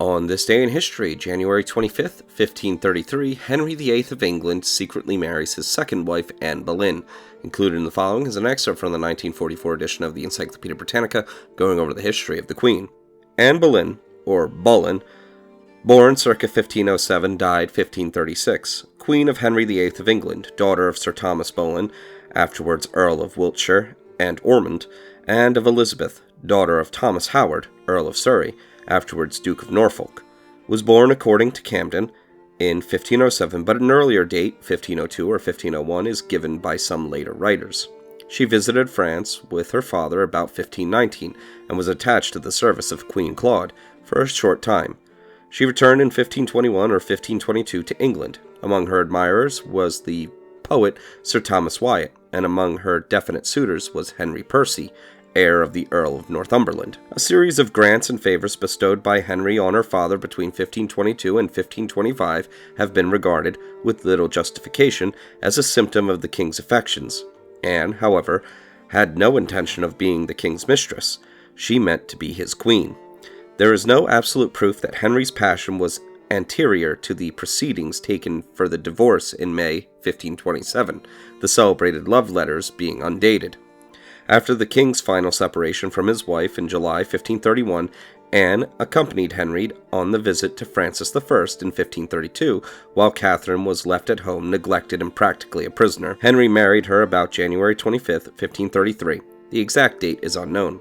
On this day in history, January 25th, 1533, Henry VIII of England secretly marries his second wife, Anne Boleyn. Included in the following is an excerpt from the 1944 edition of the Encyclopedia Britannica, going over the history of the Queen. Anne Boleyn, or Boleyn, born circa 1507, died 1536, Queen of Henry VIII of England, daughter of Sir Thomas Boleyn, afterwards Earl of Wiltshire and Ormond, and of Elizabeth, daughter of Thomas Howard, Earl of Surrey, afterwards Duke of Norfolk, was born according to Camden in 1507, but an earlier date, 1502 or 1501, is given by some later writers. She visited France with her father about 1519 and was attached to the service of Queen Claude for a short time. She returned in 1521 or 1522 to England. Among her admirers was the poet Sir Thomas Wyatt, and among her definite suitors was Henry Percy, heir of the Earl of Northumberland. A series of grants and favors bestowed by Henry on her father between 1522 and 1525 have been regarded, with little justification, as a symptom of the king's affections. Anne, however, had no intention of being the king's mistress. She meant to be his queen. There is no absolute proof that Henry's passion was anterior to the proceedings taken for the divorce in May 1527, the celebrated love letters being undated. After the king's final separation from his wife in July 1531, Anne accompanied Henry on the visit to Francis I in 1532, while Catherine was left at home, neglected and practically a prisoner. Henry married her about January 25, 1533. The exact date is unknown,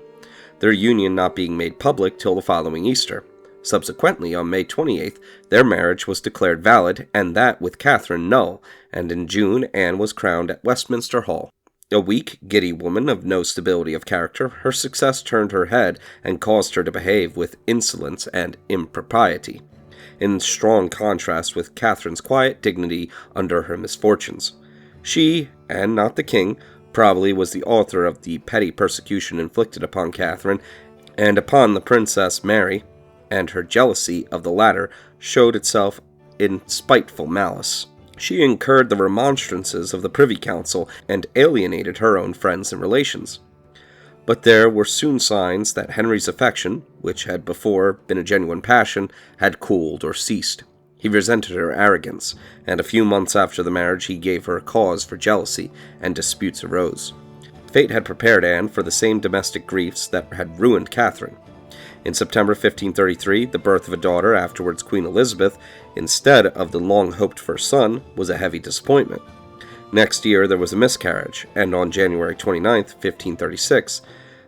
their union not being made public till the following Easter. Subsequently, on May 28th, their marriage was declared valid, and that with Catherine null, and in June Anne was crowned at Westminster Hall. A weak, giddy woman of no stability of character, her success turned her head and caused her to behave with insolence and impropriety, in strong contrast with Catherine's quiet dignity under her misfortunes. She, and not the king, probably was the author of the petty persecution inflicted upon Catherine and upon the Princess Mary, and her jealousy of the latter showed itself in spiteful malice. She incurred the remonstrances of the Privy Council and alienated her own friends and relations. But there were soon signs that Henry's affection, which had before been a genuine passion, had cooled or ceased. He resented her arrogance, and a few months after the marriage he gave her cause for jealousy, and disputes arose. Fate had prepared Anne for the same domestic griefs that had ruined Catherine. In September 1533, the birth of a daughter, afterwards Queen Elizabeth, instead of the long-hoped-for son, was a heavy disappointment. Next year there was a miscarriage, and on January 29, 1536,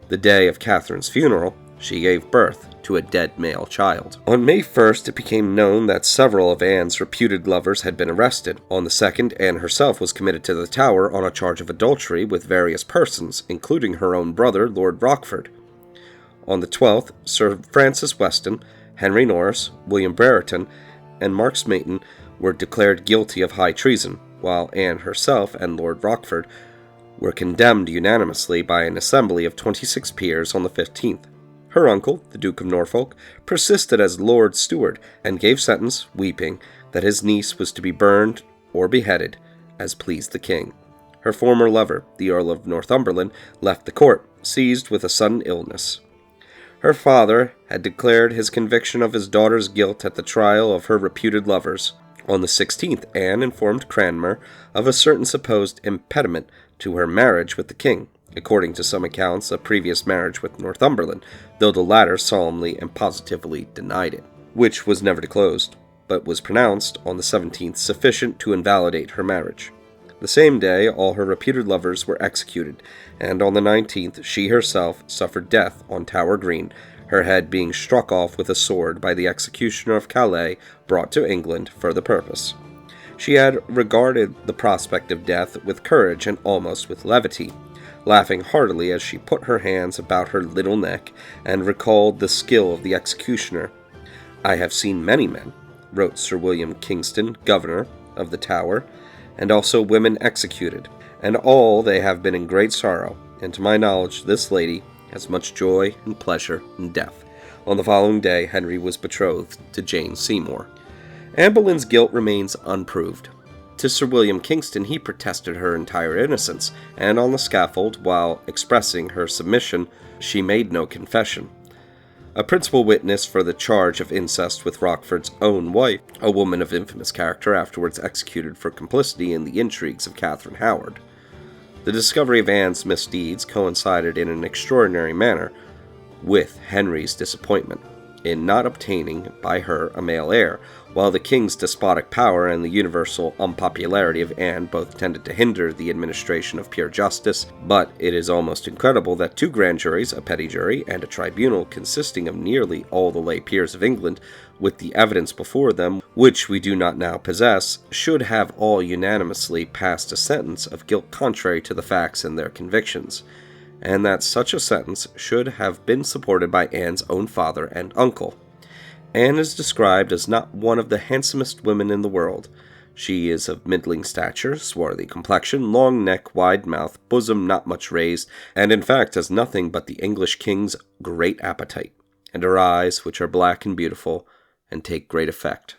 the day of Catherine's funeral, she gave birth to a dead male child. On May 1st, it became known that several of Anne's reputed lovers had been arrested. On the 2nd, Anne herself was committed to the Tower on a charge of adultery with various persons, including her own brother, Lord Rochford. On the 12th, Sir Francis Weston, Henry Norris, William Brereton, and Mark Smeaton were declared guilty of high treason, while Anne herself and Lord Rochford were condemned unanimously by an assembly of 26 peers on the 15th. Her uncle, the Duke of Norfolk, persisted as Lord Steward, and gave sentence, weeping, that his niece was to be burned or beheaded, as pleased the king. Her former lover, the Earl of Northumberland, left the court, seized with a sudden illness. Her father had declared his conviction of his daughter's guilt at the trial of her reputed lovers. On the 16th, Anne informed Cranmer of a certain supposed impediment to her marriage with the king, according to some accounts a previous marriage with Northumberland, though the latter solemnly and positively denied it, which was never disclosed, but was pronounced on the 17th sufficient to invalidate her marriage. The same day, all her reputed lovers were executed, and on the 19th, she herself suffered death on Tower Green, her head being struck off with a sword by the executioner of Calais, brought to England for the purpose. She had regarded the prospect of death with courage and almost with levity, laughing heartily as she put her hands about her little neck and recalled the skill of the executioner. "I have seen many men," wrote Sir William Kingston, governor of the Tower, "and also women executed, and all they have been in great sorrow, and to my knowledge this lady has much joy and pleasure in death." On the following day, Henry was betrothed to Jane Seymour. Anne Boleyn's guilt remains unproved. To Sir William Kingston he protested her entire innocence, and on the scaffold, while expressing her submission, she made no confession. A principal witness for the charge of incest with Rochford's own wife, a woman of infamous character afterwards executed for complicity in the intrigues of Catherine Howard. The discovery of Anne's misdeeds coincided in an extraordinary manner with Henry's disappointment in not obtaining by her a male heir, while the king's despotic power and the universal unpopularity of Anne both tended to hinder the administration of pure justice. But it is almost incredible that 2 grand juries, a petty jury, and a tribunal consisting of nearly all the lay peers of England, with the evidence before them, which we do not now possess, should have all unanimously passed a sentence of guilt contrary to the facts and their convictions, and that such a sentence should have been supported by Anne's own father and uncle. Anne is described as not one of the handsomest women in the world. She is of middling stature, swarthy complexion, long neck, wide mouth, bosom not much raised, and in fact has nothing but the English king's great appetite, and her eyes, which are black and beautiful, and take great effect.